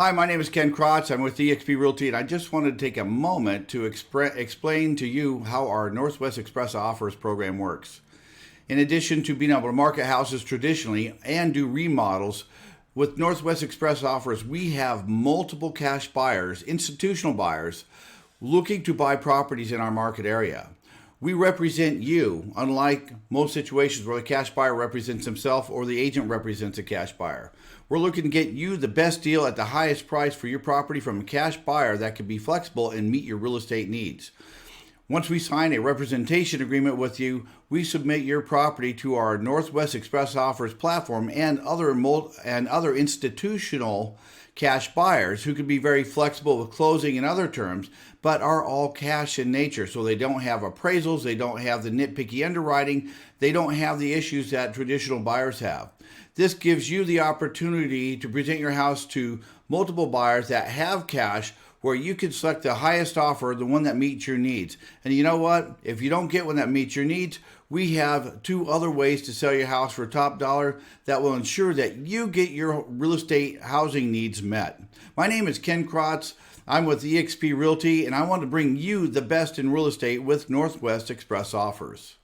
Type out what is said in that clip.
Hi, my name is Ken Crotts. I'm with eXp Realty, and I just wanted to take a moment to explain to you how our Northwest Express Offers program works. In addition to being able to market houses traditionally and do remodels, with Northwest Express Offers, we have multiple cash buyers, institutional buyers, looking to buy properties in our market area. We represent you, unlike most situations where the cash buyer represents himself or the agent represents a cash buyer. We're looking to get you the best deal at the highest price for your property from a cash buyer that can be flexible and meet your real estate needs. Once we sign a representation agreement with you, we submit your property to our Northwest Express Offers platform and other institutional cash buyers who can be very flexible with closing and other terms, but are all cash in nature. So they don't have appraisals, they don't have the nitpicky underwriting, they don't have the issues that traditional buyers have. This gives you the opportunity to present your house to multiple buyers that have cash, where you can select the highest offer, the one that meets your needs. And you know what? If you don't get one that meets your needs, we have two other ways to sell your house for top dollar that will ensure that you get your real estate housing needs met. My name is Ken Crotts. I'm with eXp Realty, and I want to bring you the best in real estate with Northwest Express Offers.